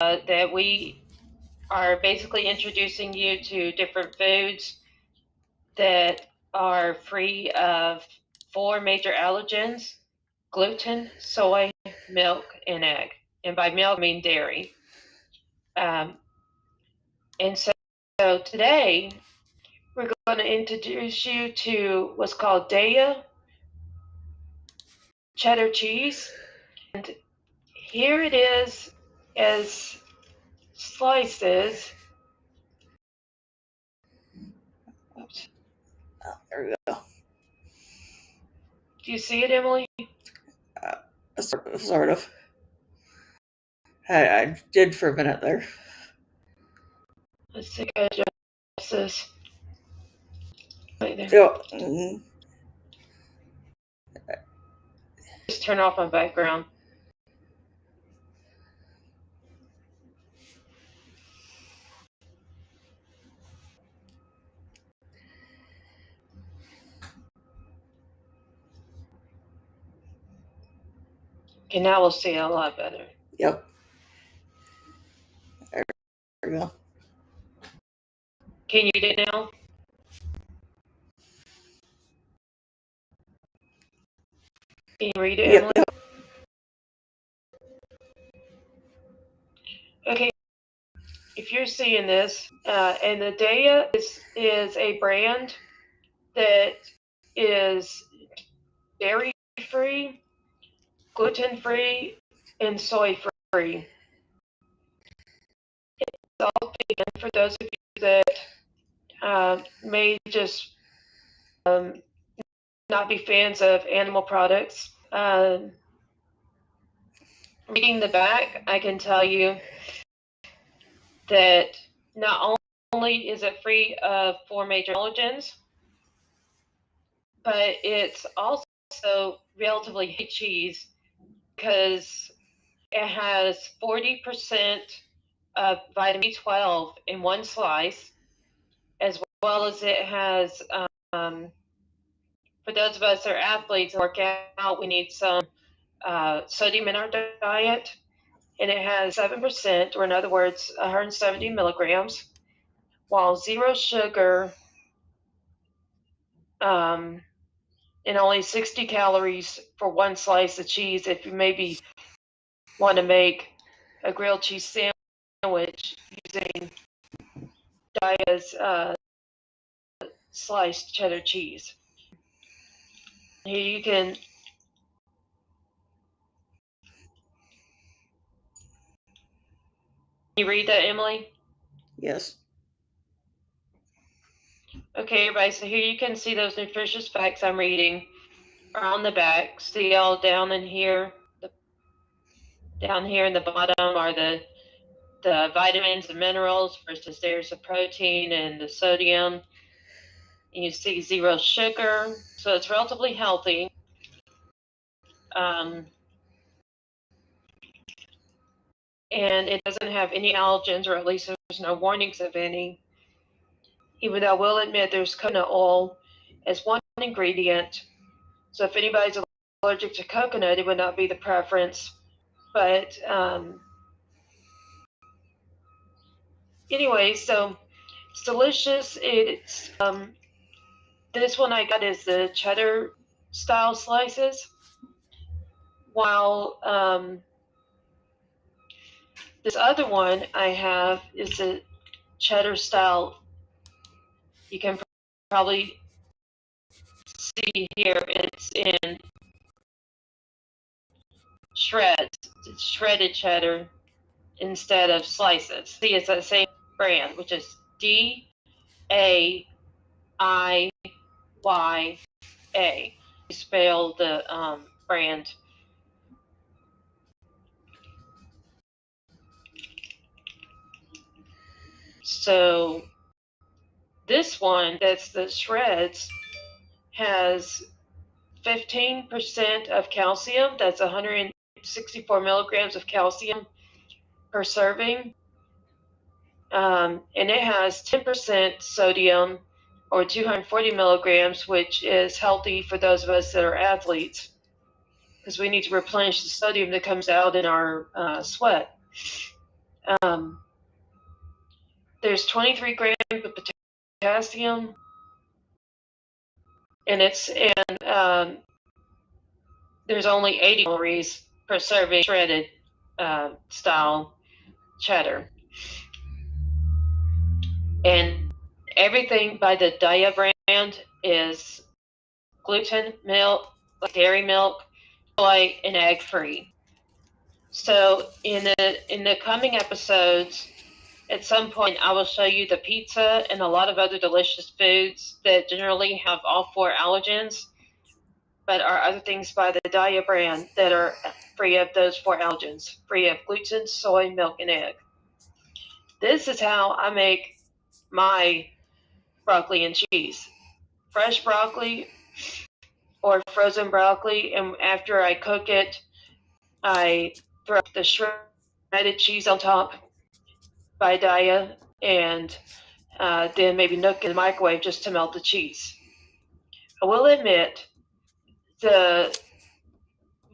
that we are basically introducing you to different foods that are free of 4 major allergens: gluten, soy, milk, and egg. And by milk, I mean dairy. And so today, we're going to introduce you to what's called Daiya cheddar cheese. And here it is as slices. Oops. Oh, there we go. Do you see it, Emily? Sort of. I did for a minute there. Let's see if I adjust this. Right there. Oh, Just turn off my background. Okay, now we'll see it a lot better. Yep. There we go. Can you read it now? Can you read it, Emily? Yep. Okay, if you're seeing this, and the Daiya is a brand that is dairy-free, gluten-free, and soy-free. It's all vegan for those of you that may just not be fans of animal products. Reading the back, I can tell you that not only is it free of 4 major allergens, but it's also relatively healthy cheese because it has 40% of vitamin B12 in one slice, as well as it has, for those of us that are athletes and work out, we need some sodium in our diet, and it has 7%, or in other words, 170 milligrams, while zero sugar and only 60 calories for one slice of cheese if you maybe want to make a grilled cheese sandwich using Daiya's sliced cheddar cheese. Here you can you read that, Emily? Yes. Okay, everybody, so here you can see those nutritious facts I'm reading are on the back. See all down in here, down here in the bottom are the vitamins and minerals. For instance, there's the protein and the sodium. You see zero sugar, so it's relatively healthy. And it doesn't have any allergens, or at least there's no warnings of any. Even though I will admit there's coconut oil as one ingredient. So if anybody's allergic to coconut, it would not be the preference. But anyway, so it's delicious. It's this one I got is the cheddar style slices, while this other one I have is a cheddar style. You can probably see here it's in shreds. It's shredded cheddar instead of slices. See, it's the same brand, which is Daiya. You spell the brand. So this one, that's the shreds, has 15% of calcium. That's 164 milligrams of calcium per serving. And it has 10% sodium, or 240 milligrams, which is healthy for those of us that are athletes, because we need to replenish the sodium that comes out in our sweat. There's 23 grams of potassium, and there's only 80 calories per serving shredded style cheddar. And everything by the Daiya brand is gluten, milk, like dairy milk, soy, and egg free. So in the coming episodes, at some point I will show you the pizza and a lot of other delicious foods that generally have all 4 allergens, but are other things by the Daiya brand that are free of those 4 allergens, free of gluten, soy, milk, and egg. This is how I make my broccoli and cheese. Fresh broccoli or frozen broccoli, and after I cook it, I throw the shredded cheese on top by Daiya, and then maybe nook in the microwave just to melt the cheese. I will admit, the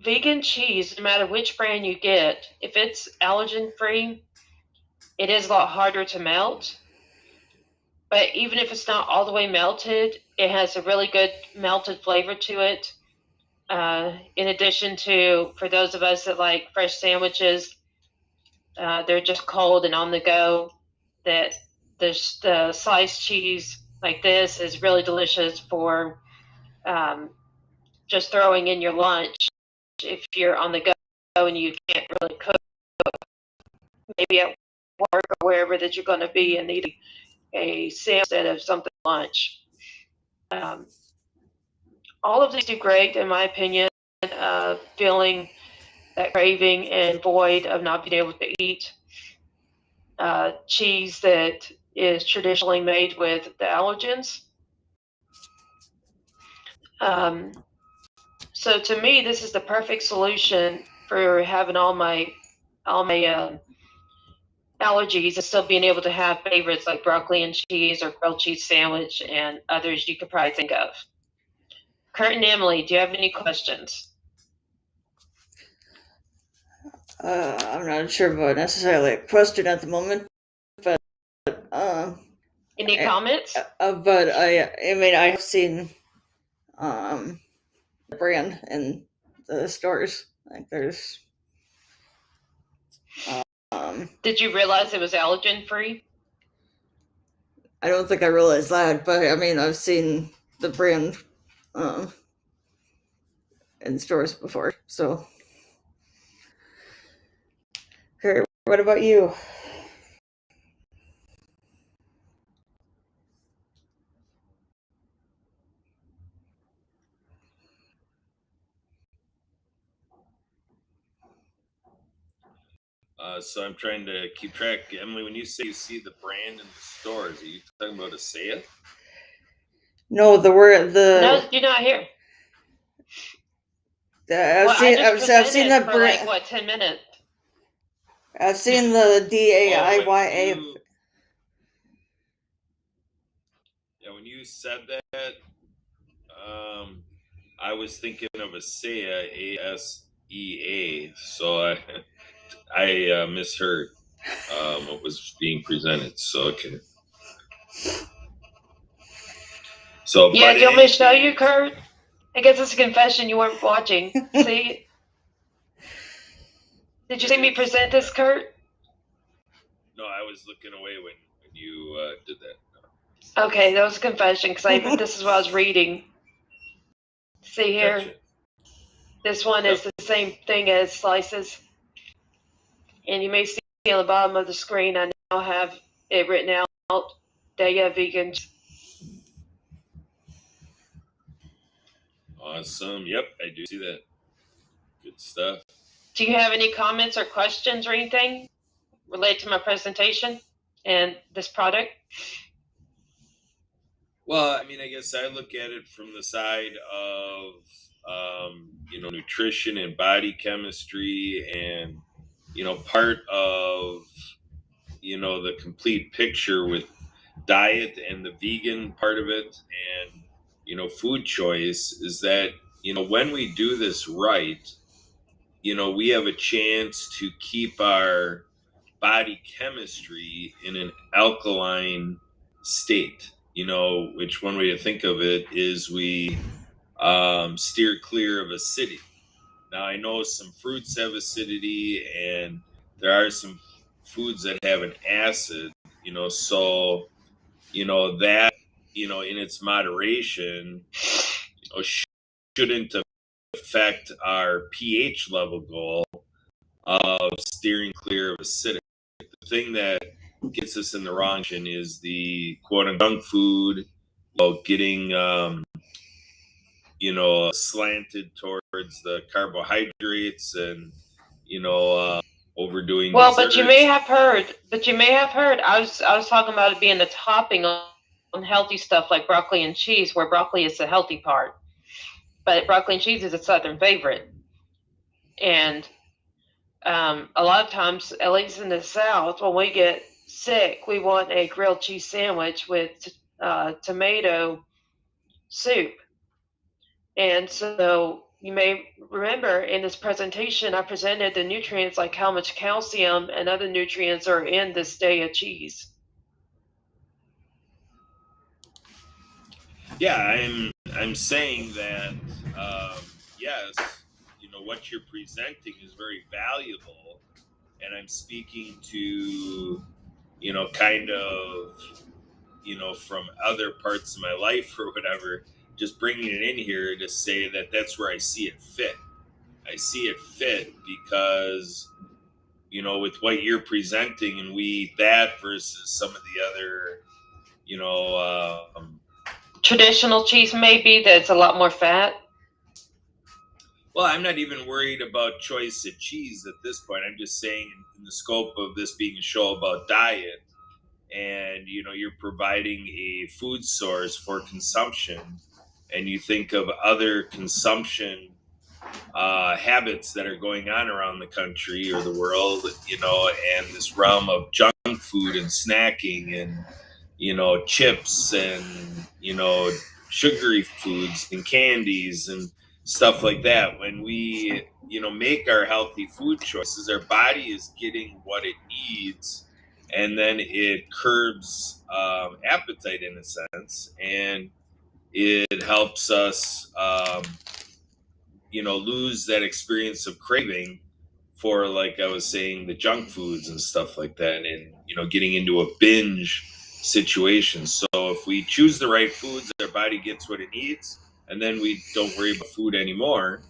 vegan cheese, no matter which brand you get, if it's allergen-free, it is a lot harder to melt. But even if it's not all the way melted, it has a really good melted flavor to it. In addition to, for those of us that like fresh sandwiches, they're just cold and on the go, that the sliced cheese like this is really delicious for just throwing in your lunch if you're on the go and you can't really cook, maybe at work or wherever that you're going to be and need a sandwich instead of something lunch. All of these do great, in my opinion, feeling that craving and void of not being able to eat cheese that is traditionally made with the allergens. So to me, this is the perfect solution for having all my allergies and still being able to have favorites like broccoli and cheese or grilled cheese sandwich and others you could probably think of. Kurt and Emily, do you have any questions? I'm not sure about necessarily a question at the moment, but any comments? But I mean, I have seen the brand in the stores. Like there's. Did you realize it was allergen free? I don't think I realized that, but I mean, I've seen the brand in stores before. So, Kurt, what about you? So I'm trying to keep track. Emily, when you say you see the brand in the stores, are you talking about Asea? No, the word the. No, you're not here. I've seen that for like what 10 minutes. I've seen the DAIYA. Yeah, when you said that, I was thinking of Asea, ASEA. So I misheard what was being presented. So okay. So yeah, do you want me to show you, Kurt? I guess it's a confession you weren't watching. See? Did you see me present this, Kurt? No, I was looking away when you did that. Okay, that was a confession because this is what I was reading. See here? Gotcha. This one is the same thing as slices. And you may see on the bottom of the screen, I now have it written out, Daiya Vegan. Awesome. Yep, I do see that. Good stuff. Do you have any comments or questions or anything related to my presentation and this product? Well, I mean, I guess I look at it from the side of, nutrition and body chemistry and, part of, the complete picture with diet and the vegan part of it and, food choice is that, when we do this right, we have a chance to keep our body chemistry in an alkaline state. Which one way to think of it is we steer clear of acidity. Now, I know some fruits have acidity, and there are some foods that have an acid, so, that, in its moderation, shouldn't affect our pH level goal of steering clear of acidity. The thing that gets us in the wrong is the quote unquote junk food, getting slanted towards the carbohydrates and overdoing Well, desserts. but you may have heard. I was talking about it being the topping on healthy stuff like broccoli and cheese, where broccoli is the healthy part, but broccoli and cheese is a Southern favorite, and a lot of times, at least in the South, when we get sick, we want a grilled cheese sandwich with tomato soup. And so you may remember in this presentation, I presented the nutrients like how much calcium and other nutrients are in this Daiya cheese. Yeah, I'm saying that yes, what you're presenting is very valuable, and I'm speaking to kind of from other parts of my life or whatever, just bringing it in here to say that that's where I see it fit. I see it fit because with what you're presenting, and we eat that versus some of the other Traditional cheese maybe that's a lot more fat. well, I'm not even worried about choice of cheese at this point. I'm just saying in the scope of this being a show about diet, and you're providing a food source for consumption, and you think of other consumption habits that are going on around the country or the world, and this realm of junk food and snacking and chips and sugary foods and candies and stuff like that. When we make our healthy food choices, our body is getting what it needs, and then it curbs appetite in a sense, and it helps us lose that experience of craving for, like I was saying, the junk foods and stuff like that, and getting into a binge situation. So if we choose the right foods, our body gets what it needs, and then we don't worry about food anymore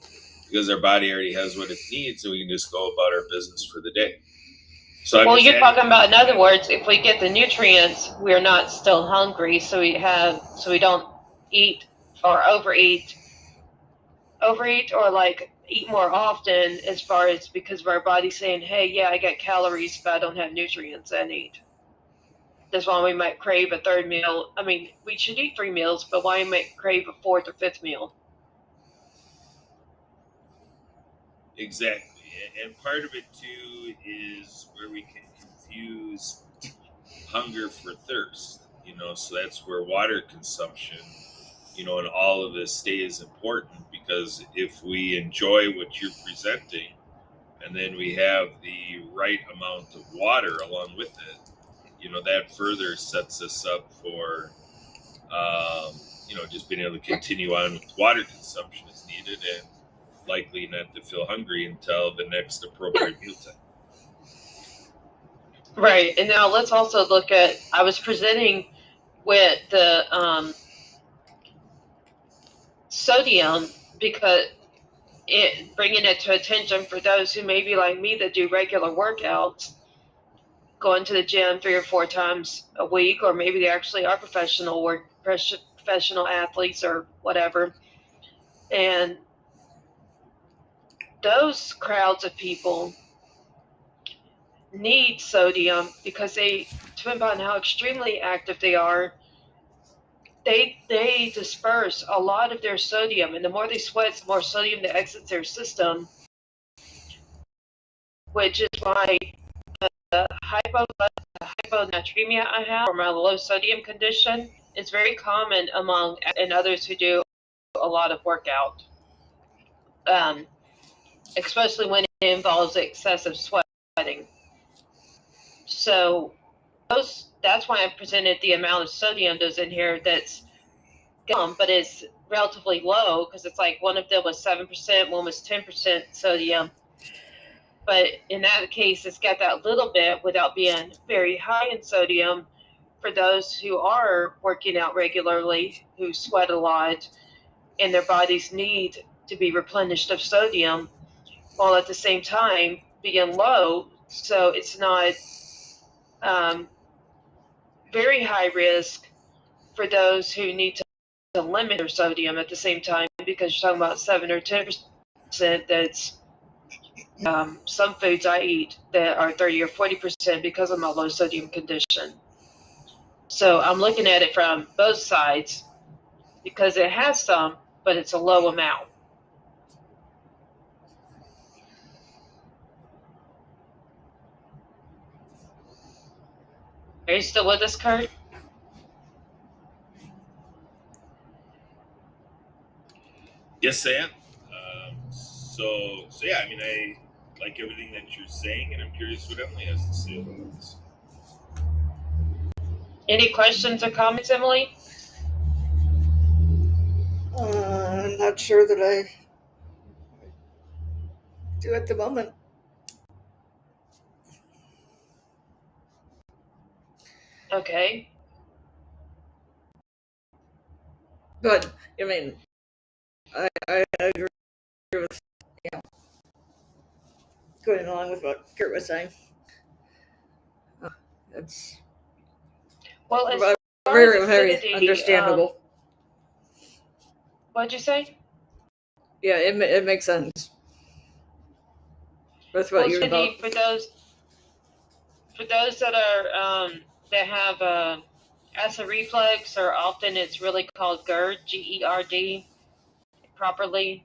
because our body already has what it needs, and we can just go about our business for the day. So well, you're talking about, in other words, if we get the nutrients, we're not still hungry, so we don't eat or overeat or like eat more often, as far as because of our body saying, hey, yeah, I got calories, but I don't have nutrients I need. That's why we might crave a third meal. I mean, we should eat 3 meals, but why we might crave a fourth or fifth meal? Exactly. And part of it too is where we can confuse hunger for thirst, so that's where water consumption, and all of this stays important, because if we enjoy what you're presenting and then we have the right amount of water along with it, that further sets us up for, just being able to continue on with water consumption as needed, and likely not to feel hungry until the next appropriate mealtime. Right. And now let's also look at, I was presenting with the sodium, because bringing it to attention for those who may be like me that do regular workouts, going to the gym 3 or 4 times a week, or maybe they actually are professional athletes or whatever. And those crowds of people need sodium because depending on how extremely active they are, they disperse a lot of their sodium, and the more they sweat, the more sodium that exits their system, which is why the hyponatremia I have, or my low sodium condition, is very common among and others who do a lot of workout, especially when it involves excessive sweating. So that's why I presented the amount of sodium that's in here that's gum, but it's relatively low because it's like one of them was 7%, one was 10% sodium. But in that case, it's got that little bit without being very high in sodium for those who are working out regularly, who sweat a lot, and their bodies need to be replenished of sodium, while at the same time being low, so it's not very high risk for those who need to limit their sodium at the same time, because you're talking about 7 or 10%. That's some foods I eat that are 30 or 40% because of my low sodium condition. So I'm looking at it from both sides because it has some, but it's a low amount. Are you still with us, Kurt? Yes, I am. So yeah, I mean, I like everything that you're saying, and I'm curious what Emily has to say about this. Any questions or comments, Emily? I'm not sure that I do at the moment. Okay. But I mean, I agree with going along with what Kurt was saying. It's Well, as far as very acidity, understandable. what'd you say? Yeah, it makes sense. That's what you're about. For those that are that have acid reflux, or often it's really called GERD, GERD, properly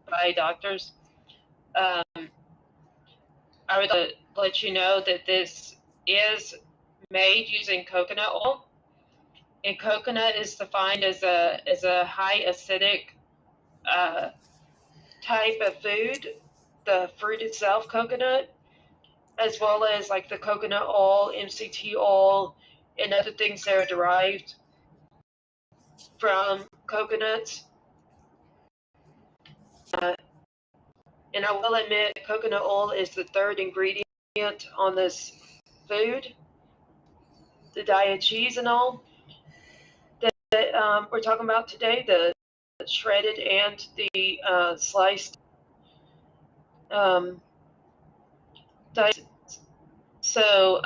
by doctors. I would let you know that this is made using coconut oil, and coconut is defined as a high acidic type of food. The fruit itself, coconut, as well as like the coconut oil, MCT oil, and other things that are derived from coconuts. And I will admit, coconut oil is the third ingredient on this food, the Daiya cheese and all that we're talking about today, the shredded and the sliced diced. So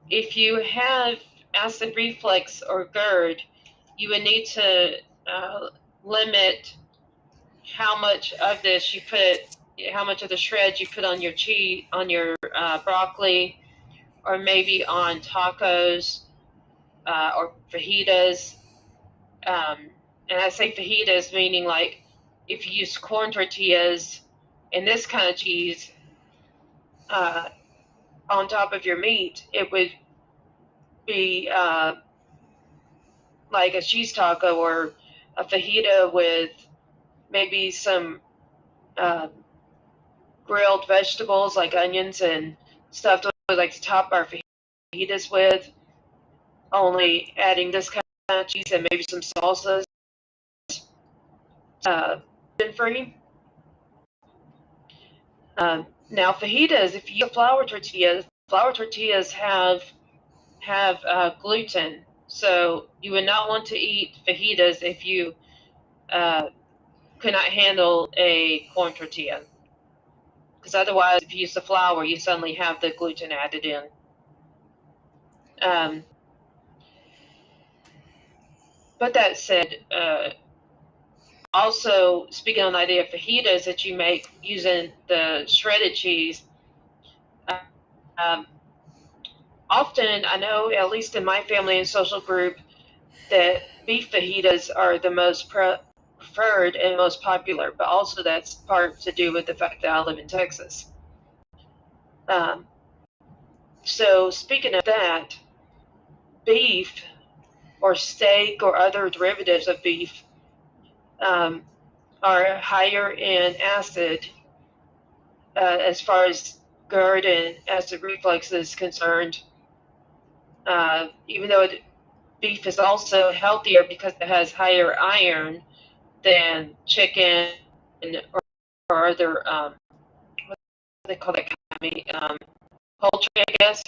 if you have acid reflux or GERD, you would need to limit how much of this you put, how much of the shreds you put on your cheese, on your broccoli, or maybe on tacos or fajitas. And I say fajitas meaning like if you use corn tortillas and this kind of cheese on top of your meat, it would be like a cheese taco or a fajita with maybe some grilled vegetables like onions and stuff that we like to top our fajitas with, only adding this kind of cheese and maybe some salsas. Gluten-free. Now fajitas, if you use flour tortillas have gluten, so you would not want to eat fajitas if you could not handle a corn tortilla, because otherwise, if you use the flour, you suddenly have the gluten added in. But that said, also speaking on the idea of fajitas that you make using the shredded cheese, often I know, at least in my family and social group, that beef fajitas are the most preferred and most popular, but also that's part to do with the fact that I live in Texas. So speaking of that, beef or steak or other derivatives of beef are higher in acid as far as GERD and acid reflux is concerned. Even though beef is also healthier because it has higher iron than chicken or other, what do they call that kind of meat? Poultry, I guess.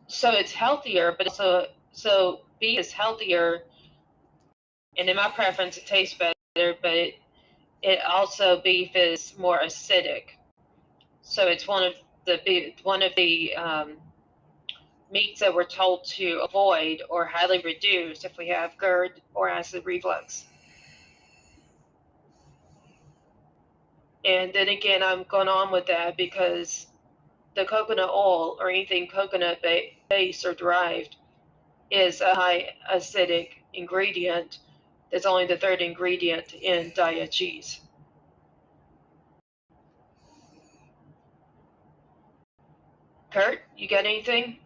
So it's healthier, but also, so beef is healthier, and in my preference, it tastes better, but it also, beef is more acidic. So it's one of the meats that we're told to avoid or highly reduce if we have GERD or acid reflux. And then again, I'm going on with that because the coconut oil or anything coconut based or derived is a high acidic ingredient. That's only the third ingredient in Daiya cheese. Kurt, you got anything?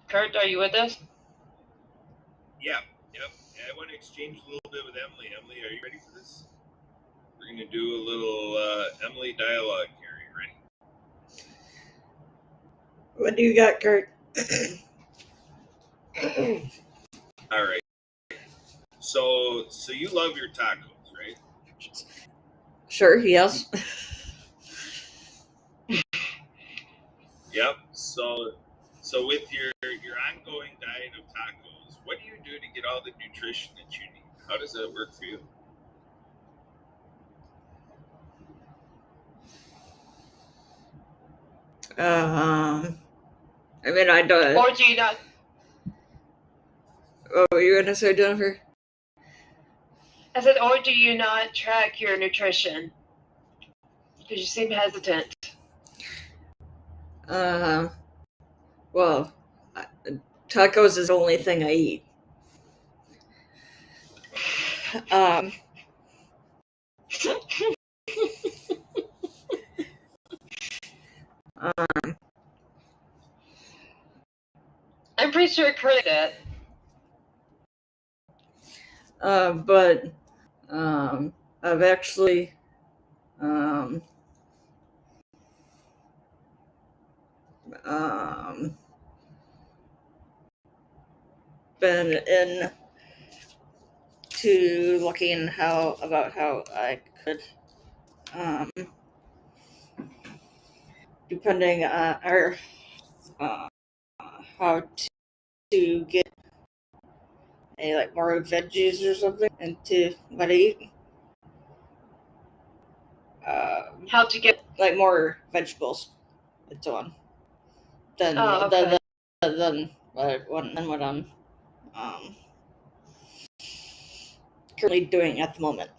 Kurt, are you with us? Yeah, yep. I want to exchange a little bit with Emily. Emily, are you ready for this? We're going to do a little Emily dialogue here. Are you ready? What do you got, Kurt? All right. So you love your tacos, right? Sure, yes. Yep. So with your ongoing diet of tacos, what do you do to get all the nutrition that you need? How does that work for you? I mean, I don't. Or do you not? What were you gonna say, Jennifer? I said, or do you not track your nutrition? Because you seem hesitant. Well, tacos is the only thing I eat. I'm pretty sure Kurt did that. But I've actually been in to looking about how I could depending on or how to get like more veggies or something into what I eat. How to get like more vegetables and so on than okay. than what I'm currently doing at the moment.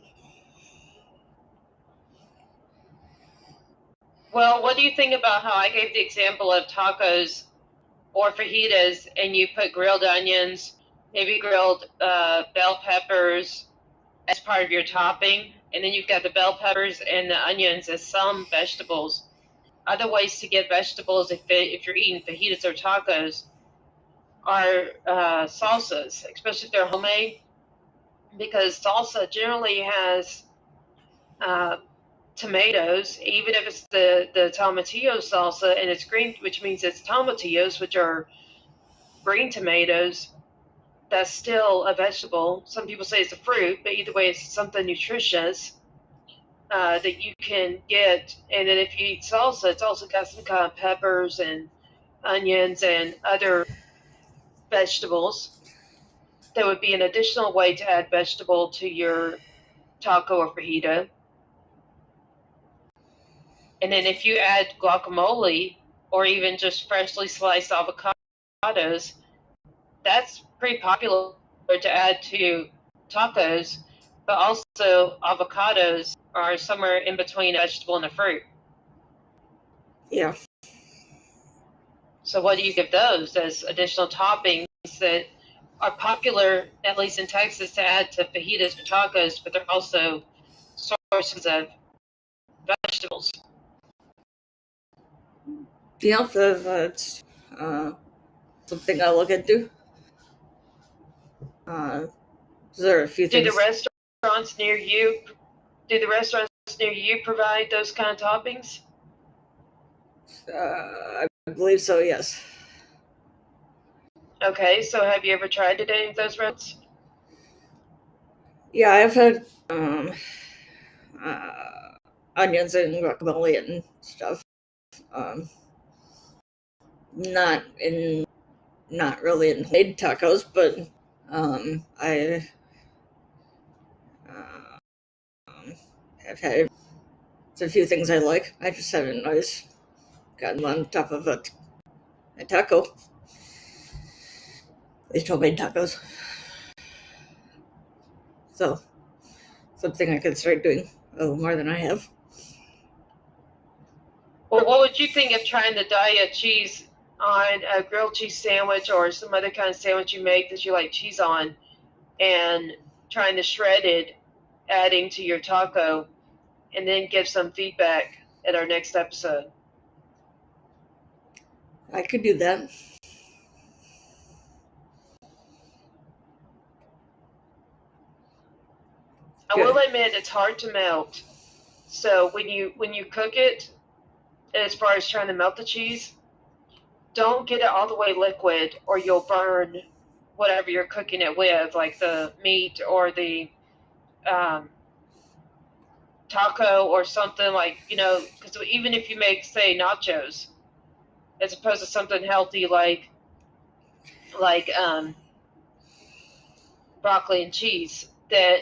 Well, what do you think about how I gave the example of tacos or fajitas and you put grilled onions, maybe grilled bell peppers as part of your topping, and then you've got the bell peppers and the onions as some vegetables. Other ways to get vegetables if you're eating fajitas or tacos are salsas, especially if they're homemade, because salsa generally has tomatoes, even if it's the tomatillo salsa and it's green, which means it's tomatillos, which are green tomatoes. That's still a vegetable. Some people say it's a fruit, but either way, it's something nutritious that you can get. And then if you eat salsa, it's also got some kind of peppers and onions and other vegetables. That would be an additional way to add vegetable to your taco or fajita. And then if you add guacamole or even just freshly sliced avocados, that's pretty popular to add to tacos, but also avocados are somewhere in between a vegetable and a fruit. Yeah. So what do you give those as additional toppings that are popular, at least in Texas, to add to fajitas or tacos, but they're also sources of vegetables? Yeah, that's something I look into. There are a few Do things. the restaurants near you provide those kind of toppings? I believe so, yes. Okay, so have you ever tried at any of those restaurants? Yeah, I've had onions and guacamole and stuff. Not really in made tacos, but I have had a few things I like. I just haven't always gotten on top of a taco. At least homemade tacos. So something I could start doing a little more than I have. Well, what would you think of trying the Daiya cheese on a grilled cheese sandwich or some other kind of sandwich you make that you like cheese on, and trying the shredded, adding to your taco, and then give some feedback at our next episode? I could do that. I will admit it's hard to melt. So when you cook it, as far as trying to melt the cheese, don't get it all the way liquid, or you'll burn whatever you're cooking it with, like the meat or the taco or something, like, because even if you make, say, nachos, as opposed to something healthy like broccoli and cheese, that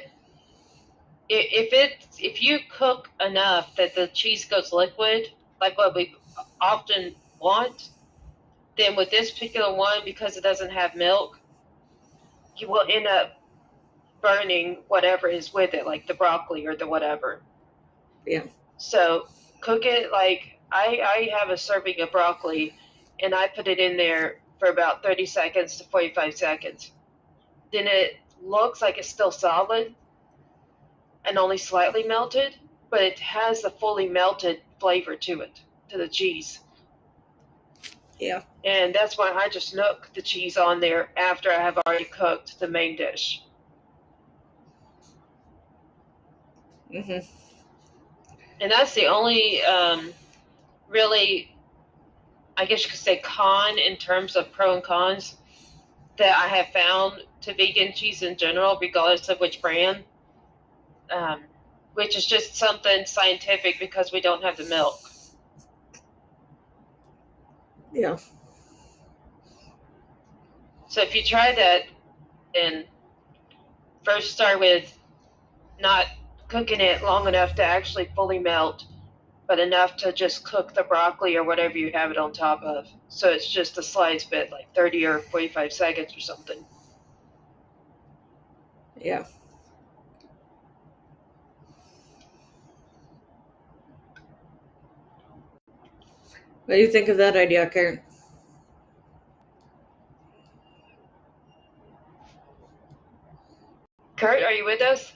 if you cook enough that the cheese goes liquid, like what we often want, then with this particular one, because it doesn't have milk, you will end up burning whatever is with it, like the broccoli or the whatever. Yeah. So cook it like I have a serving of broccoli, and I put it in there for about 30 seconds to 45 seconds. Then it looks like it's still solid and only slightly melted, but it has the fully melted flavor to it, to the cheese. Yeah. And that's why I just nook the cheese on there after I have already cooked the main dish. Mm-hmm. And that's the only really, I guess you could say, con in terms of pro and cons that I have found to vegan cheese in general, regardless of which brand, which is just something scientific because we don't have the milk. Yeah. So if you try that, and first start with not cooking it long enough to actually fully melt, but enough to just cook the broccoli or whatever you have it on top of. So it's just a sliced bit, like 30 or 45 seconds or something. Yeah. What do you think of that idea, Karen? Kurt, are you with us?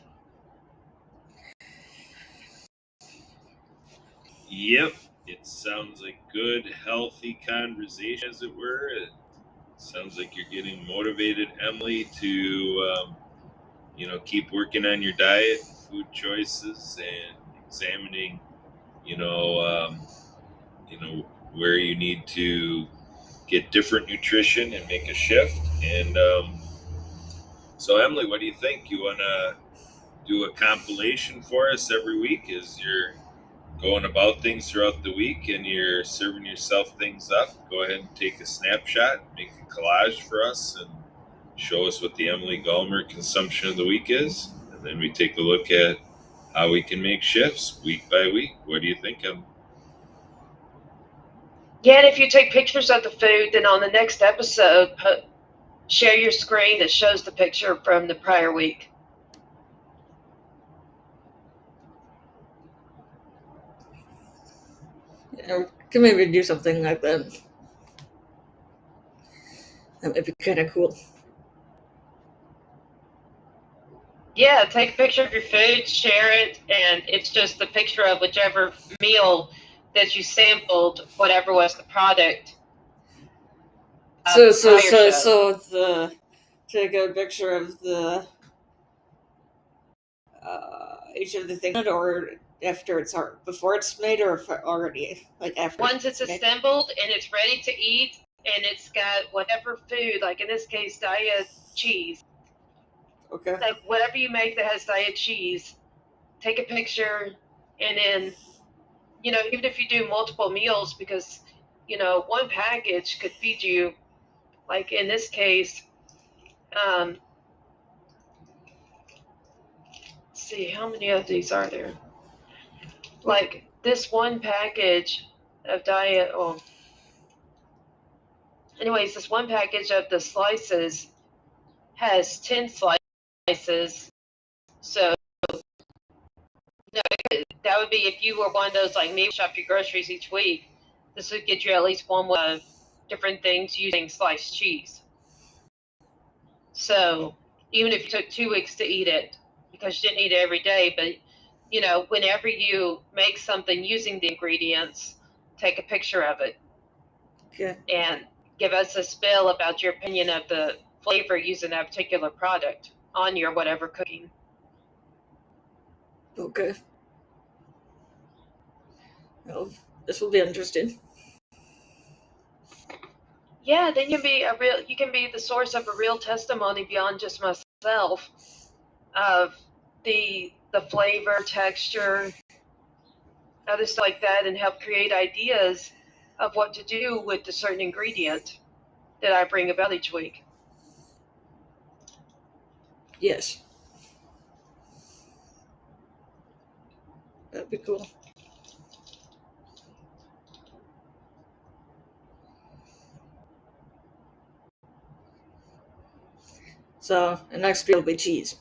Yep, it sounds like good, healthy conversation, as it were. It sounds like you're getting motivated, Emily, to keep working on your diet, food choices, and examining, you know, where you need to get different nutrition and make a shift. And so, Emily, what do you think? You want to do a compilation for us every week as you're going about things throughout the week and you're serving yourself things up? Go ahead and take a snapshot, make a collage for us, and show us what the Emily Gallmer consumption of the week is. And then we take a look at how we can make shifts week by week. What do you think, Emily? Yeah, and if you take pictures of the food, then on the next episode, share your screen that shows the picture from the prior week. Yeah, we can maybe do something like that. That might be kind of cool. Yeah, take a picture of your food, share it, and it's just the picture of whichever meal that you sampled, whatever was the product. So the take a picture of the each of the things, or after it's before it's made, or already like after? Once it's made? assembled and it's ready to eat, and it's got whatever food, like in this case, Daiya cheese. Okay. Like whatever you make that has Daiya cheese, take a picture, and then, even if you do multiple meals, because, one package could feed you, like in this case, let's see, how many of these are there? Like this one package of Daiya, anyways, this one package of the slices has 10 slices. So that would be if you were one of those like me, shop your groceries each week. This would get you at least one of different things using sliced cheese. So even if you took 2 weeks to eat it, because you didn't eat it every day, but whenever you make something using the ingredients, take a picture of it. Okay. And give us a spill about your opinion of the flavor using that particular product on your whatever cooking. Okay. Well, this will be interesting. Yeah, then you can be the source of a real testimony beyond just myself of the flavor, texture, other stuff like that, and help create ideas of what to do with the certain ingredient that I bring about each week. Yes. That'd be cool. So the next video will be cheese.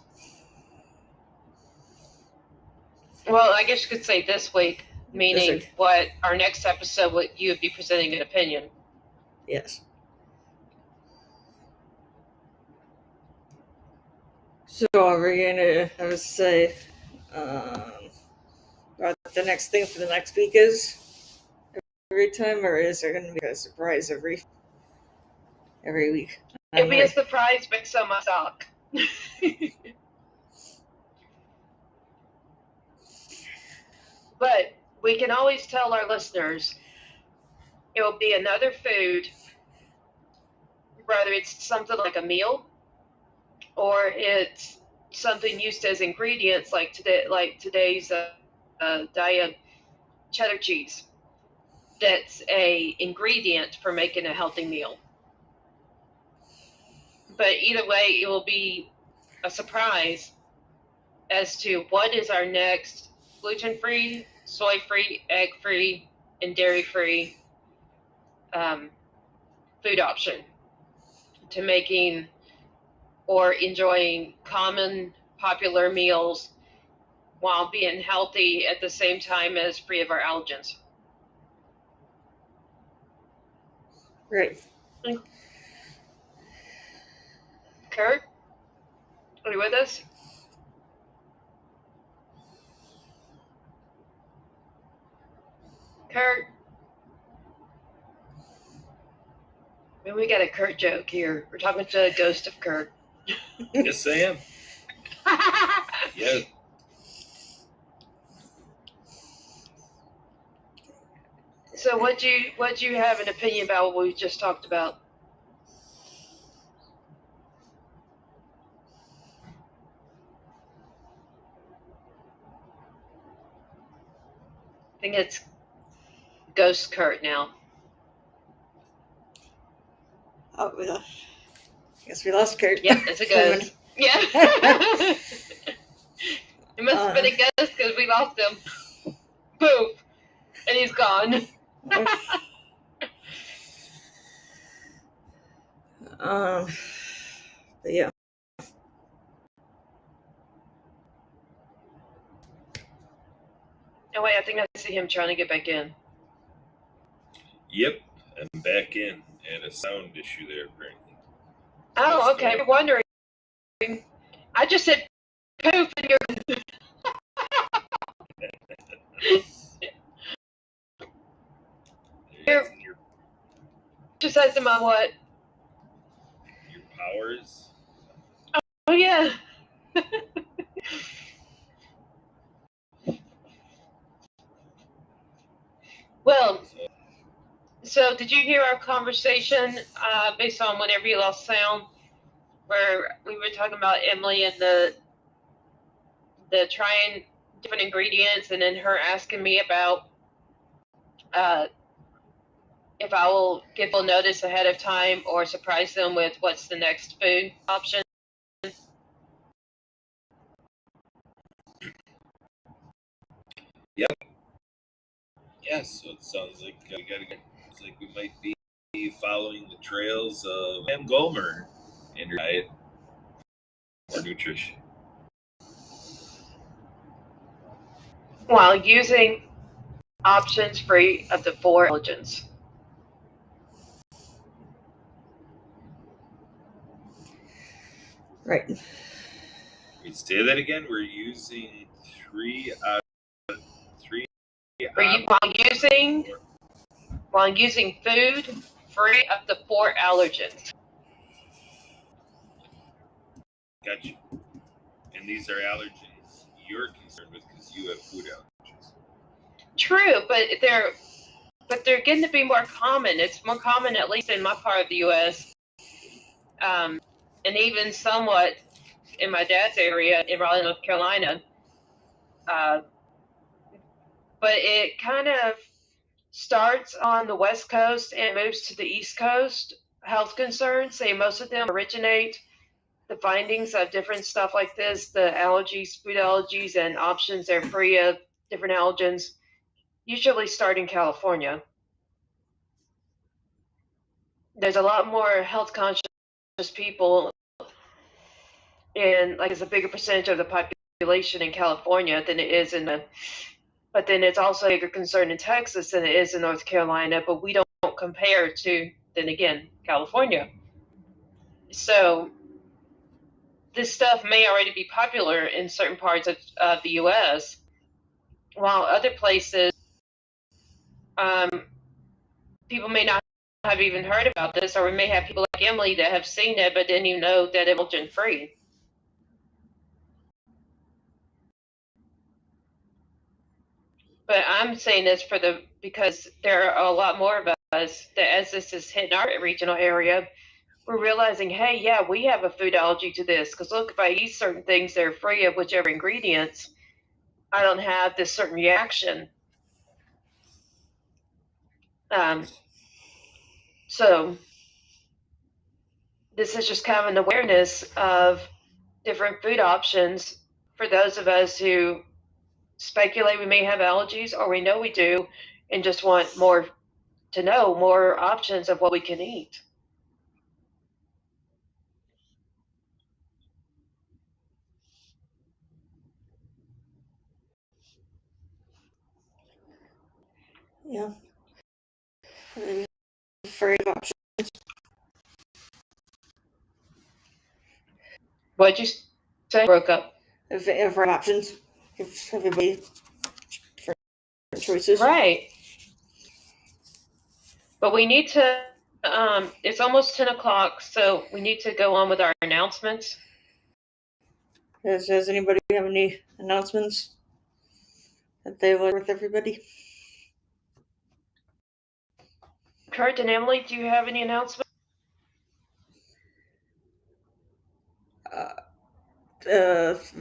Well, I guess you could say this week, meaning what our next episode, what you would be presenting an opinion. Yes. So are we gonna, I would say, what the next thing for the next week is every time, or is there gonna be a surprise every week? It'll be a surprise based on my stock. But we can always tell our listeners it will be another food, whether it's something like a meal or it's something used as ingredients, like today's Daiya cheddar cheese. That's a ingredient for making a healthy meal. But either way, it will be a surprise as to what is our next gluten-free, soy-free, egg-free, and dairy-free food option to making or enjoying common popular meals while being healthy at the same time as free of our allergens. Right. Kurt, are you with us? Kurt? I mean, we got a Kurt joke here. We're talking to a ghost of Kurt. Yes, I am. Yes. So what you have an opinion about what we just talked about? I think it's Ghost Kurt now. Oh, I guess we lost Kurt. Yep, it's a ghost. Yeah. It must have been a ghost because we lost him. Poof. And he's gone. But yeah. Oh wait, I think I see him trying to get back in. Yep, I'm back in. And a sound issue there, apparently. Oh, okay. You're wondering. I just said poof and you're... Exercise them on what? Your powers. Oh yeah. Well, so did you hear our conversation based on whenever you lost sound, where we were talking about Emily and the trying different ingredients, and then her asking me about if I will give people notice ahead of time or surprise them with what's the next food option? Yep. Yes, so it sounds like it's like we might be following the trails of Pam Gomer in her diet or nutrition. While using options free of the 4 allergens. Right. Wait, say that again. We're using 3 while using food free of the 4 allergens. Gotcha. And these are allergens you're concerned with because you have food allergies. True, but they're getting to be more common. It's more common, at least in my part of the U.S., and even somewhat in my dad's area in Raleigh, North Carolina. But it kind of starts on the West Coast and moves to the East Coast. Health concerns, say most of them originate the findings of different stuff like this, the allergies, food allergies, and options they're free of different allergens, usually start in California. There's a lot more health conscious people, and like it's a bigger percentage of the population in California than it is but then it's also a bigger concern in Texas than it is in North Carolina, but we don't compare to, then again, California. So this stuff may already be popular in certain parts of the U.S., while other places, people may not have even heard about this, or we may have people like Emily that have seen it but didn't even know that it was allergen-free. But I'm saying this because there are a lot more of us that, as this is hitting our regional area, we're realizing, hey, yeah, we have a food allergy to this. Because look, if I eat certain things that are free of whichever ingredients, I don't have this certain reaction. So this is just kind of an awareness of different food options for those of us who speculate we may have allergies, or we know we do, and just want more options of what we can eat. Yeah. Free of options. What'd you say? Broke up. If options, give everybody different choices. Right. But we need to, it's almost 10 o'clock, so we need to go on with our announcements. Does anybody have any announcements that they would like with everybody? Kurt and Emily, do you have any announcements?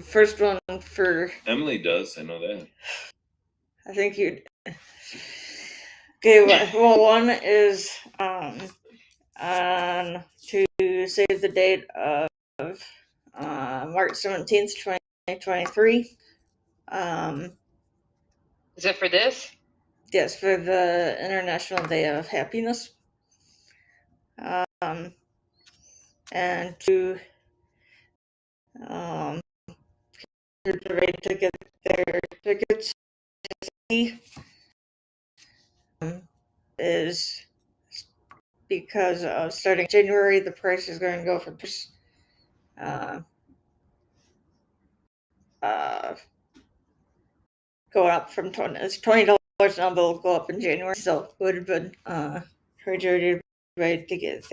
First one for Emily does, I know that. I think you. Okay, well, one is on to save the date of March 17th, 2023. Is it for this? Yes, for the International Day of Happiness. And to get ready to get their tickets is because starting January the price is going to go from go up from $20 now, but it'll go up in January. So it would have been encourage everybody to get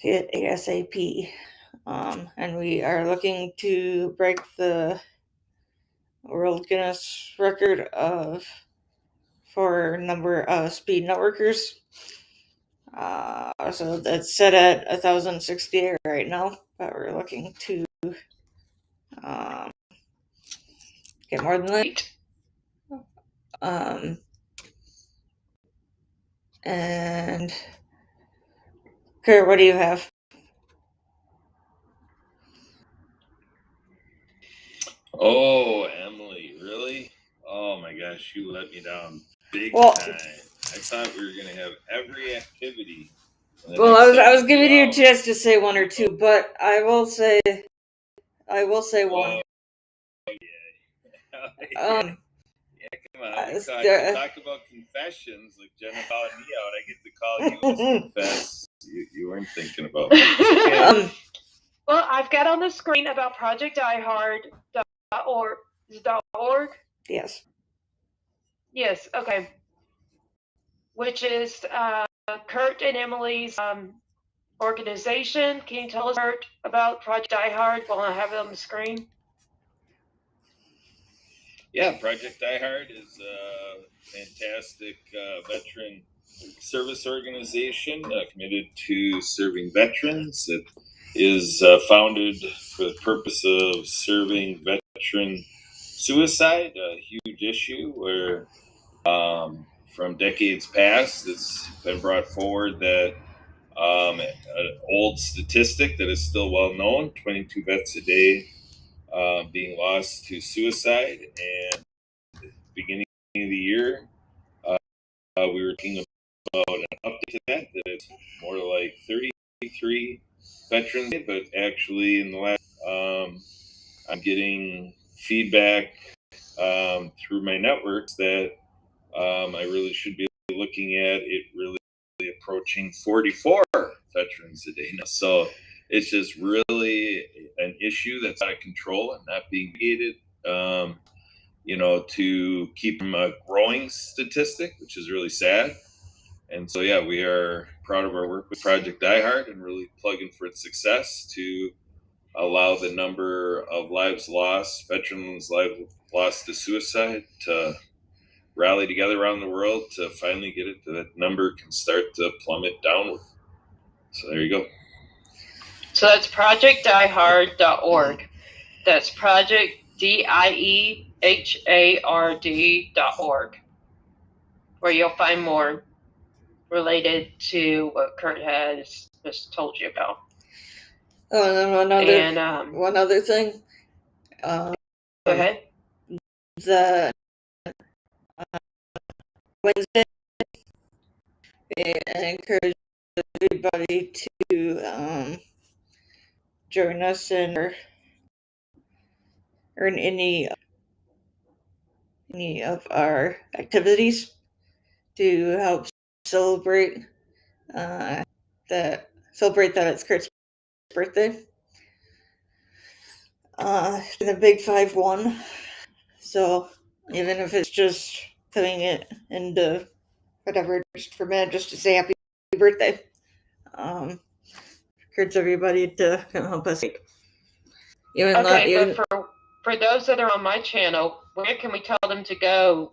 ASAP. And we are looking to break the World Guinness record for number of speed networkers. So that's set at 1,068 right now, but we're looking to get more than that. And Kurt, what do you have? Oh, Emily, really? Oh my gosh, you let me down big time. I thought we were gonna have every activity. Well, I was giving you a chance to say one or two, but I will say one. Yeah, come on. We talk about confessions. Like Jenna called me out. I get to call you and confess. You weren't thinking about me. Okay. Well, I've got on the screen about projectdiehard.org. Yes. Yes. Okay. Which is Kurt and Emily's organization. Can you tell us, Kurt, about Project Die Hard while I have it on the screen? Yeah, Project Die Hard is a fantastic veteran service organization committed to serving veterans. It is founded for the purpose of serving veteran suicide, a huge issue where from decades past it's been brought forward that an old statistic that is still well known, 22 vets a day being lost to suicide. And beginning of the year, we were talking about an update to that it's more like 33 veterans, but actually in the last, I'm getting feedback through my networks that I really should be looking at it really approaching 44 veterans a day now. So it's just really an issue that's out of control and not being mitigated. To keep them a growing statistic, which is really sad. And so, yeah, we are proud of our work with Project Die Hard and really plugging for its success to allow the number of lives lost, veterans' lives lost to suicide, to rally together around the world to finally get it to that number can start to plummet downward. So there you go. So that's projectdiehard.org. That's projectdiehard.org, where you'll find more related to what Kurt has just told you about. Oh, and then one other thing. Go ahead. The Wednesday, I encourage everybody to join us in or in any of our activities to help celebrate that it's Kurt's birthday. The big 5-1. So even if it's just putting it into whatever, just for a minute, just to say happy birthday. Encourage everybody to help us. But for those that are on my channel, where can we tell them to go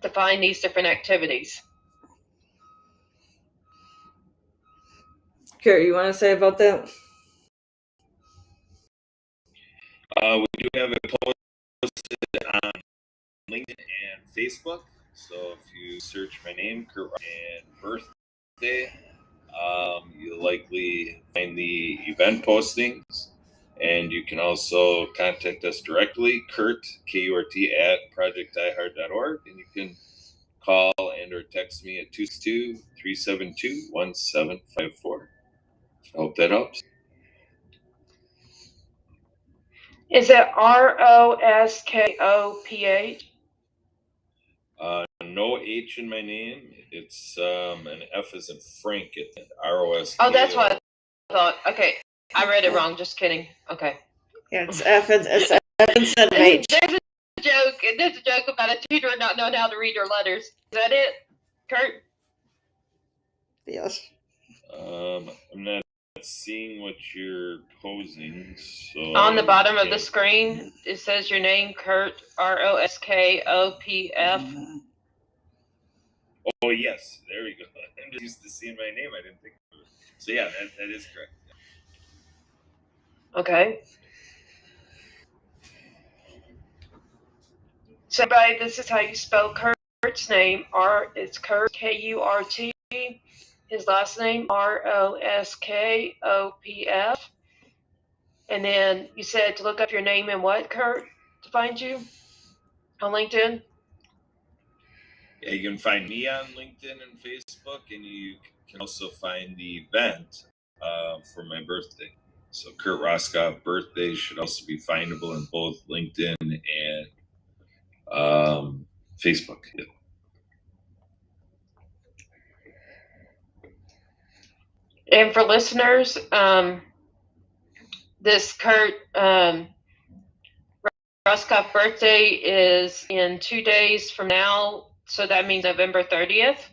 to find these different activities? Kurt, you want to say about that? We do have it posted on LinkedIn and Facebook. So if you search my name, Kurt, and birthday, you'll likely find the event postings. And you can also contact us directly, Kurt, K-U-R-T, at projectdiehard.org. And you can call and or text me at 262-372-1754. I hope that helps. Is it ROSKOPH? No H in my name. It's an F as in Frank at the ROS. Oh, that's what I thought. Okay, I read it wrong. Just kidding. Okay. Yeah, it's F instead of H. There's a joke about a tutor not knowing how to read her letters. Is that it, Kurt? Yes. I'm not not seeing what you're posing. So On the bottom of the can't- screen, it says your name, Kurt, Roskopf. Oh yes, there we go. I'm just used to seeing my name. I didn't think of it. So yeah, that is correct. Okay. So, everybody, this is how you spell Kurt's name. It's Kurt, K-U-R-T. His last name, Roskopf. And then you said to look up your name and what, Kurt, to find you on LinkedIn? Yeah, you can find me on LinkedIn and Facebook, and you can also find the event for my birthday. So Kurt Roskoff birthday should also be findable in both LinkedIn and Facebook. Yeah. And for listeners, this Kurt Roskoff birthday is in 2 days from now, so that means November 30th.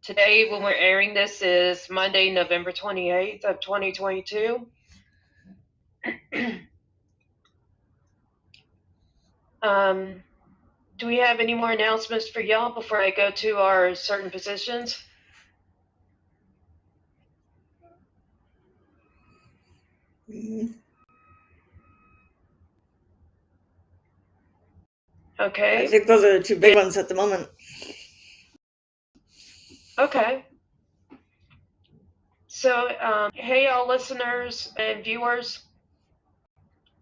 Today, when we're airing this, is Monday, November 28th of 2022. Do we have any more announcements for y'all before I go to our certain positions? Okay. I think those are the two big ones at the moment. Okay. So, hey, all listeners and viewers,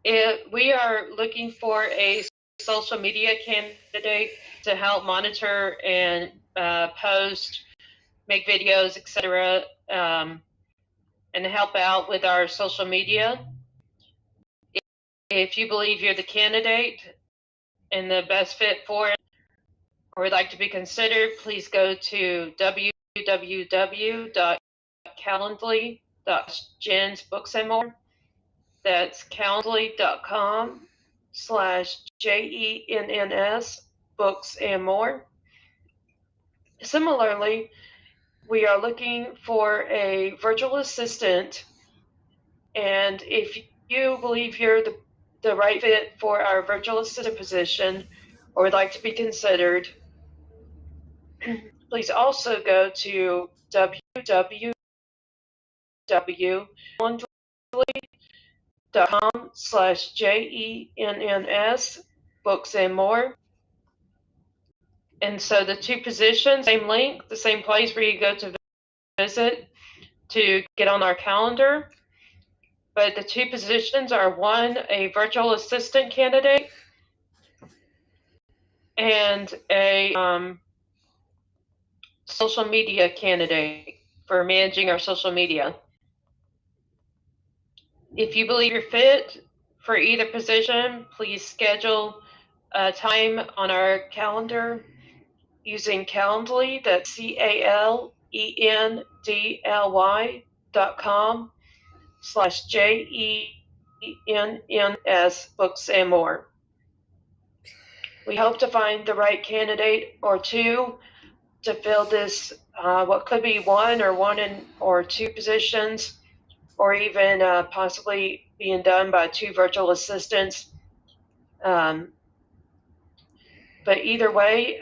we are looking for a social media candidate to help monitor and post, make videos, etc., and help out with our social media. If you believe you're the candidate and the best fit for it, or would like to be considered, please go to www.calendly.gensbooksandmore. That's calendly.com/JENNS books and more. Similarly, we are looking for a virtual assistant, and if you believe you're the right fit for our virtual assistant position or would like to be considered, please also go to www.calendly.com/JENNS books and more. And so the two positions, same link, the same place where you go to visit to get on our calendar. But the two positions are one, a virtual assistant candidate, and a social media candidate for managing our social media. If you believe you're fit for either position, please schedule a time on our calendar using Calendly. That's CALENDLY.com/JENNS books and more. We hope to find the right candidate or two to fill this, what could be one or two positions, or even possibly being done by two virtual assistants. But either way,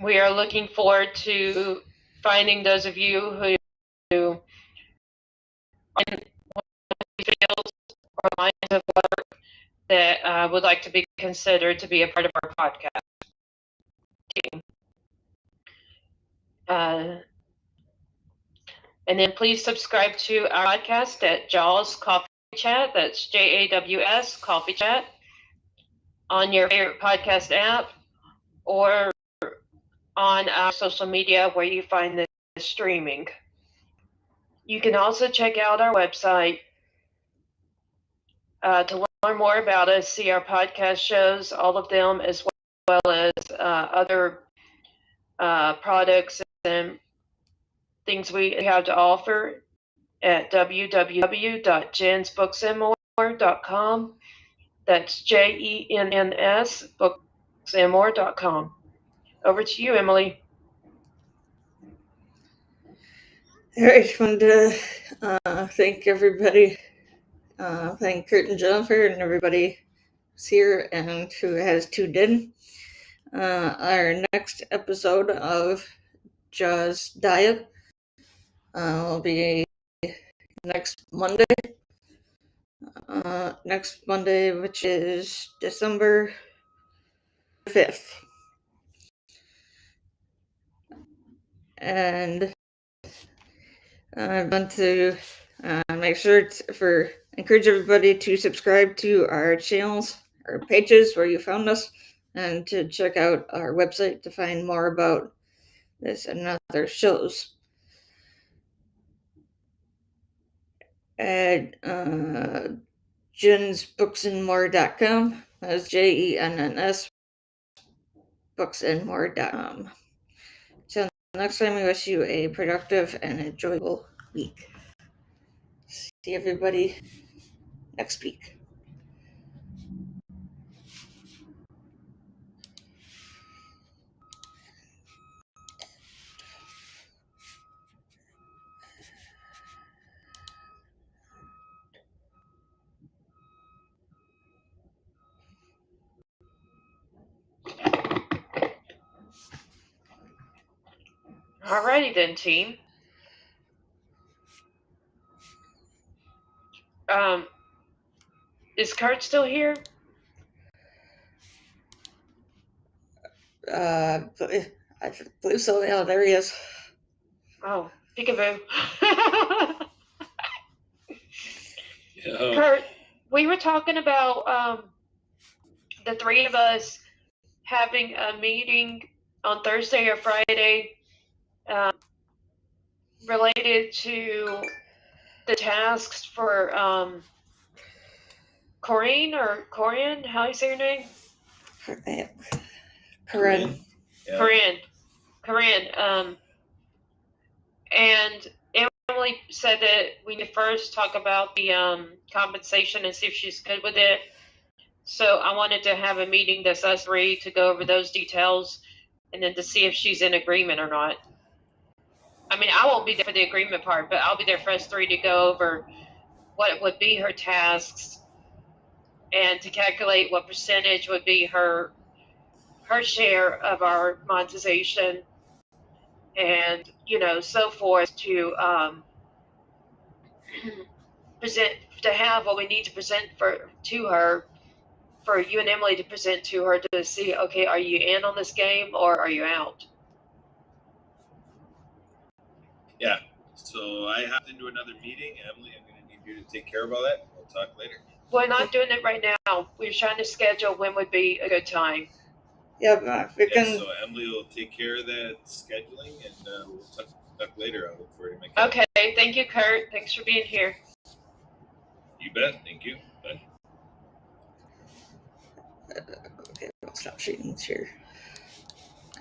we are looking forward to finding those of you who are in fields or lines of work that would like to be considered to be a part of our podcast team. And then please subscribe to our podcast at Jaws Coffee Chat. That's JAWS Coffee Chat on your favorite podcast app or on our social media where you find the streaming. You can also check out our website to learn more about us, see our podcast shows, all of them, as well as other products and things we have to offer at www.jensbooksandmore.com. That's JENNS booksandmore.com. Over to you, Emily. All right, just wanted to thank everybody. Thank Kurt and Jennifer and everybody who's here and who has tuned in. Our next episode of Jaws Diet will be next Monday. Next Monday, which is December 5th. And I want to make sure encourage everybody to subscribe to our channels, our pages where you found us, and to check out our website to find more about this and other shows. At jensbooksandmore.com. That's JENNS booksandmore.com. So next time, we wish you a productive and enjoyable week. See everybody next week. Alrighty then, team. Is Kurt still here? I believe so. Yeah, there he is. Oh, peekaboo. Yeah. Kurt, we were talking about the three of us having a meeting on Thursday or Friday related to the tasks for Corinne or Corian, how do you say your name? Corinne. Yeah. Corinne. And Emily said that we need to first talk about the compensation and see if she's good with it. So I wanted to have a meeting that's us three to go over those details and then to see if she's in agreement or not. I mean, I won't be there for the agreement part, but I'll be there for us three to go over what would be her tasks and to calculate what percentage would be her share of our monetization and, so forth to present, to have what we need to present to her, for you and Emily to present to her to see, okay, are you in on this game or are you out? Yeah. So I hopped into another meeting. Emily, I'm going to need you to take care of all that. We'll talk later. We're not doing it right now. We're trying to schedule when would be a good time. Yeah, we can. So Emily will take care of that scheduling, and we'll talk later. I'll look forward to my calendar. Okay, thank you, Kurt. Thanks for being here. You bet. Thank you. Bye. Okay, I'll stop shooting here.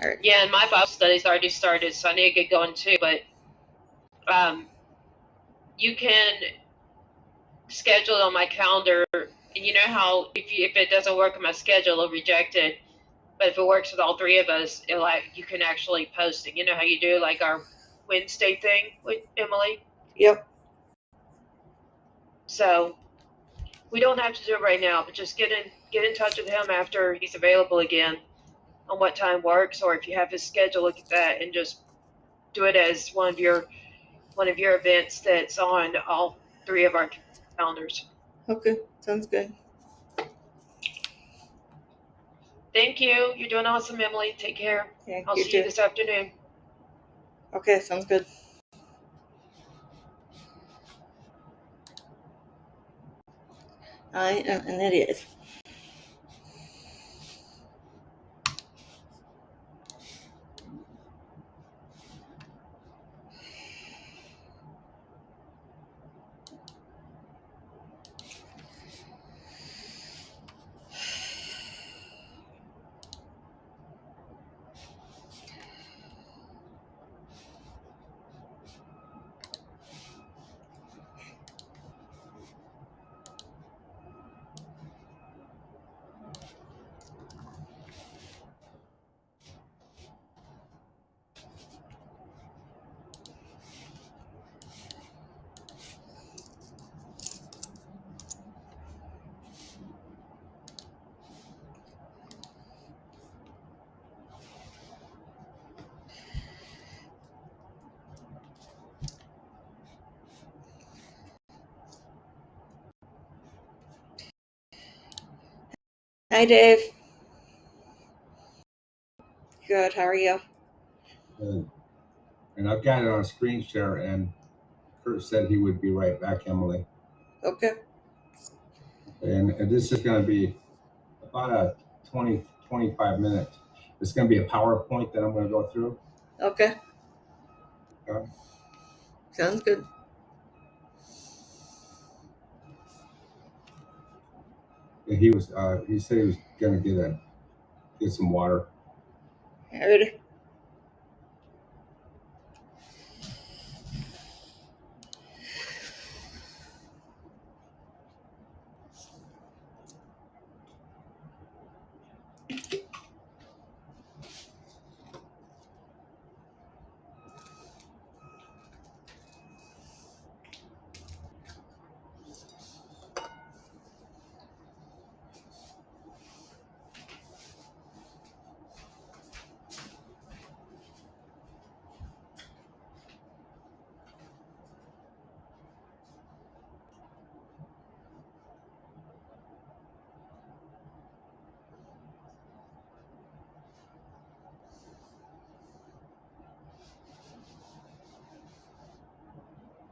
All right. Yeah, and my Bible study's already started, so I need to get going too. But you can schedule it on my calendar, and you know how if it doesn't work on my schedule, it'll reject it. But if it works with all three of us, you can actually post it. You know how you do like our Wednesday thing with Emily? Yep. So we don't have to do it right now, but just get in touch with him after he's available again on what time works, or if you have his schedule, look at that and just do it as one of your events that's on all three of our calendars. Okay, sounds good. Thank you. You're doing awesome, Emily. Take care. Yeah, I'll you see too. you this afternoon. Okay, sounds good. I am an idiot. Hi, Dave. Good. How are you? Good. And I've got it on screen share, and Kurt said he would be right back, Emily. Okay. And this is going to be about a 25 minutes. It's going to be a PowerPoint that I'm going to go through. Okay. Okay. Sounds good. And he said he was going to get some water. Ready?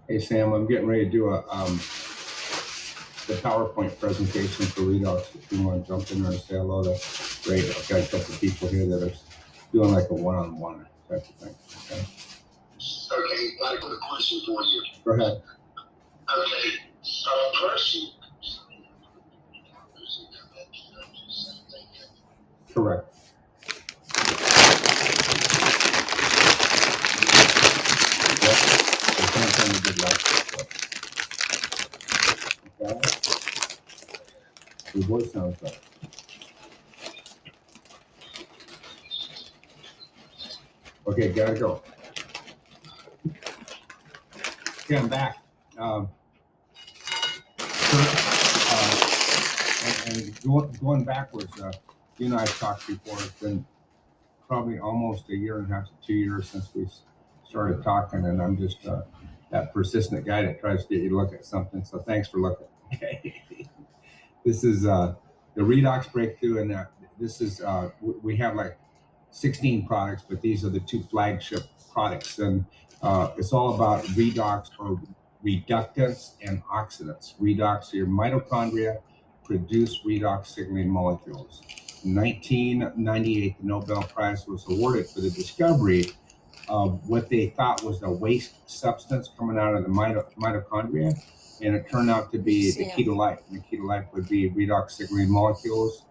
Hey, Sam, I'm getting ready to do the PowerPoint presentation for redox. If you want to jump in there and say hello, that's great. I've got a couple of people here that are doing like a one-on-one type of thing. Okay. Okay, I've got a question for you. Go ahead. Okay, a person. Correct. Okay. Your voice sounds good. Okay, gotta go. Okay, I'm back. And going backwards, you and I talked before. It's been probably almost a year and a half to 2 years since we started talking, and I'm just that persistent guy that tries to get you to look at something. So thanks for looking. Okay. This is the redox breakthrough, and this is we have like 16 products, but these are the 2 flagship products, and it's all about redox or reductants and oxidants. Redox, your mitochondria produce redox signaling molecules. In 1998, the Nobel Prize was awarded for the discovery of what they thought was a waste substance coming out of the mitochondria, and it turned out to be the key to life. And the key to life would be redox signaling molecules,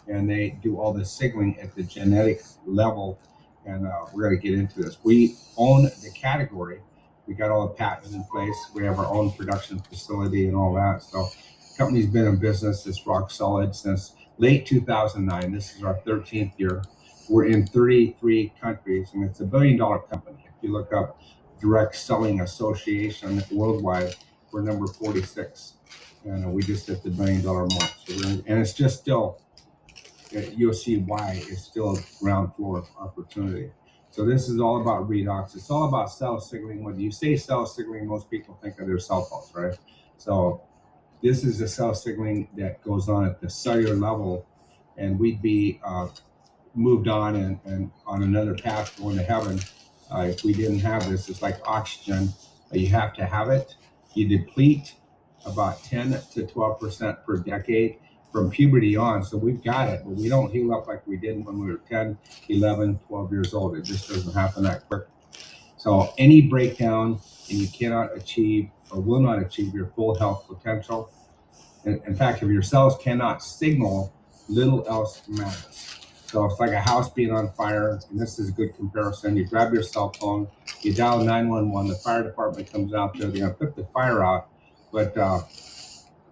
and they do all the signaling at the genetic level, and we're going to get into this. We own the category. We got all the patents in place. We have our own production facility and all that. So the company's been in business, it's rock solid, since late 2009. This is our 13th year. We're in 33 countries, and it's $1 billion company. If you look up Direct Selling Association worldwide, we're number 46, and we just hit the $1 billion mark. So and it's just still, you'll see why it's still ground floor opportunity. So this is all about redox. It's all about cell signaling. When you say cell signaling, most people think of their cell phones, right? So this is the cell signaling that goes on at the cellular level, and we'd be moved on and on another path going to heaven if we didn't have this. It's like oxygen. You have to have it. You deplete about 10 to 12% per decade from puberty on. So we've got it, but we don't heal up like we did when we were 10, 11, 12 years old. It just doesn't happen that quick. So any breakdown, and you cannot achieve or will not achieve your full health potential. In fact, if your cells cannot signal, little else matters. So it's like a house being on fire, and this is a good comparison. You grab your cell phone, you dial 911, the fire department comes out there, they're gonna put the fire out, but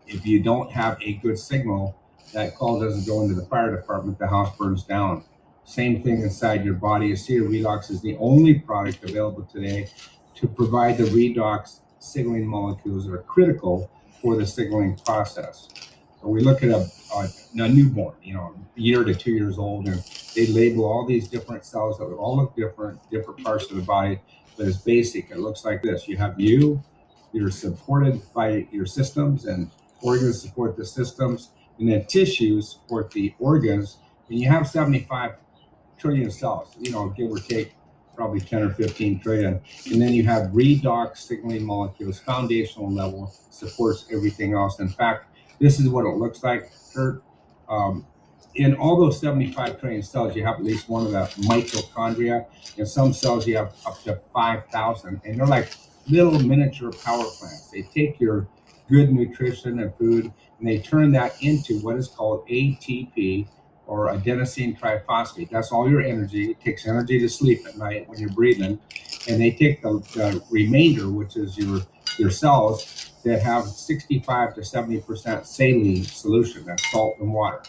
if you don't have a good signal, that call doesn't go into the fire department, the house burns down. Same thing inside your body. Acetyl redox is the only product available today to provide the redox signaling molecules that are critical for the signaling process. So we look at a newborn, a year to 2 years old, and they label all these different cells that all look different parts of the body, but it's basic. It looks like this. You have you're supported by your systems, and organs support the systems. and then tissues support the organs. And you have 75 trillion cells, you know, give or take probably 10 or 15 trillion. And then you have redox signaling molecules, foundational level, supports everything else. In fact, this is what it looks like, Kurt. In all those 75 trillion cells, you have at least one of the mitochondria. In some cells, you have up to 5,000, and they're like little miniature power plants. They take your good nutrition and food, and they turn that into what is called ATP, or adenosine triphosphate. That's all your energy. It takes energy to sleep at night when you're breathing, and they take the remainder, which is your cells that have 65 to 70% saline solution. That's salt and water.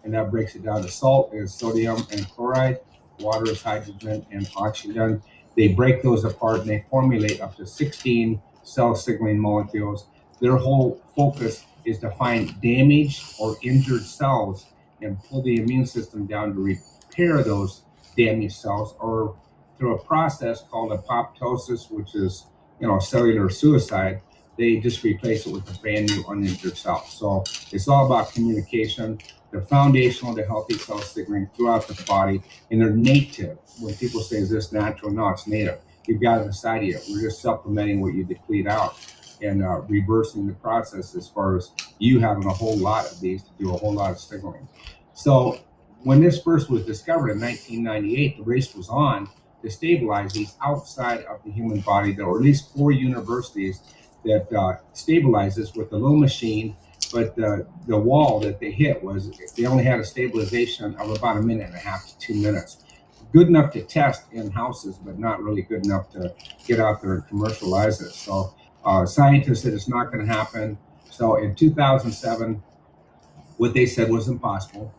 And that breaks it down to salt is sodium and chloride, water is hydrogen and oxygen. They break those apart and they formulate up to 16 cell signaling molecules. Their whole focus is to find damaged or injured cells and pull the immune system down to repair those damaged cells, or through a process called apoptosis, which is, you know, cellular suicide. They just replace it with a brand new uninjured cell. So it's all about communication. They're foundational to healthy cell signaling throughout the body, and they're native. When people say, is this natural? No, it's native. You've got it inside of you. We're just supplementing what you deplete out and reversing the process as far as you having a whole lot of these to do a whole lot of signaling. So when this first was discovered in 1998, the race was on to stabilize these outside of the human body. There were at least 4 universities that stabilized this with a little machine, but the wall that they hit was they only had a stabilization of about 1.5 minutes to 2 minutes. Good enough to test in houses, but not really good enough to get out there and commercialize it. So scientists said it's not going to happen. So in 2007, what they said was impossible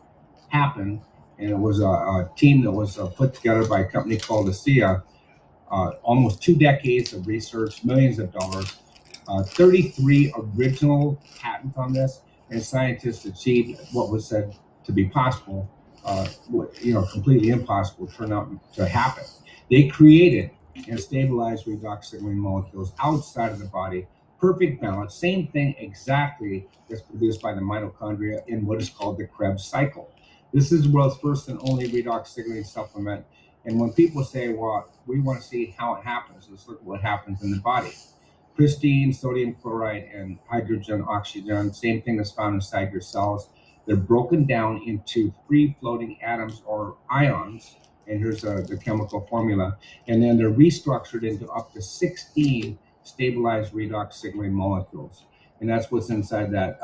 happened, and it was a team that was put together by a company called Daiya. Almost 2 decades of research, millions of dollars, 33 original patents on this, and scientists achieved what was said to be possible, completely impossible turned out to happen. They created and stabilized redox signaling molecules outside of the body, perfect balance, same thing exactly that's produced by the mitochondria in what is called the Krebs cycle. This is the world's first and only redox signaling supplement. And when people say, well, we want to see how it happens, let's look at what happens in the body. Pristine sodium chloride and hydrogen, oxygen, same thing that's found inside your cells. They're broken down into free-floating atoms or ions, and here's the chemical formula. And then they're restructured into up to 16 stabilized redox signaling molecules. And that's what's inside that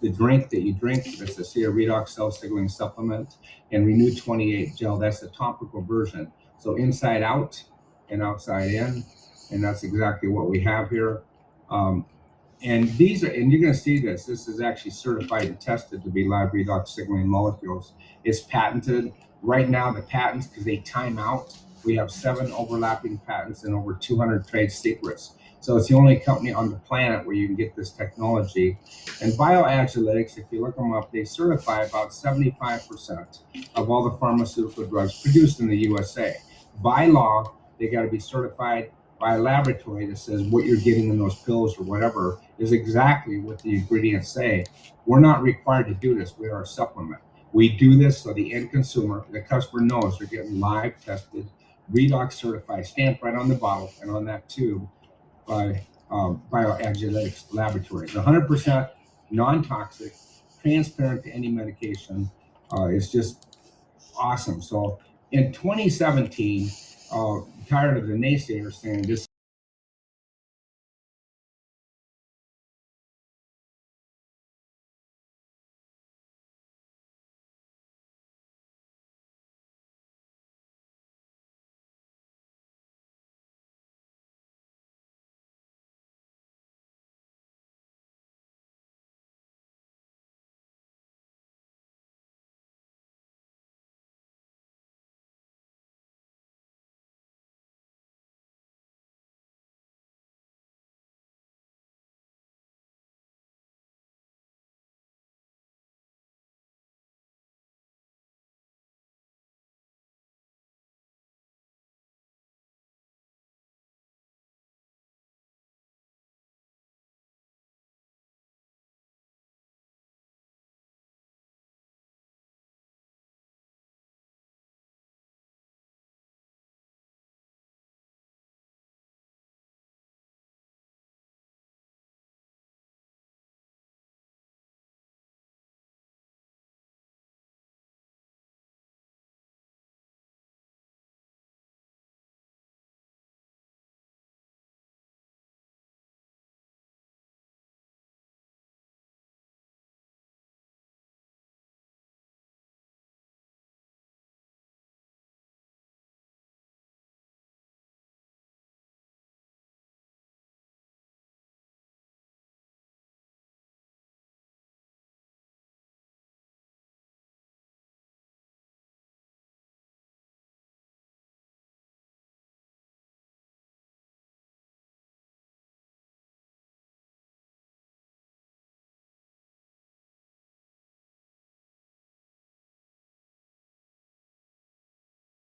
the drink that you drink. That's the Daiya Redox Cell Signaling Supplement, and Renew 28 Gel. That's the topical version. So inside out and outside in, and that's exactly what we have here. And these are, and you're going to see this. This is actually certified and tested to be live redox signaling molecules. It's patented right now. The patents, because they time out. We have 7 overlapping patents and over 200 trade secrets. So it's the only company on the planet where you can get this technology. And bioagiletics, if you look them up, they certify about 75% of all the pharmaceutical drugs produced in the USA. By law, they got to be certified by a laboratory that says what you're getting in those pills or whatever is exactly what the ingredients say. We're not required to do this. We are a supplement. We do this so the end consumer, the customer, knows they're getting live tested, redox certified, stamped right on the bottle and on that tube by bioagiletics laboratories. 100% non-toxic, transparent to any medication. It's just awesome. So in 2017, tired of the naysayers saying this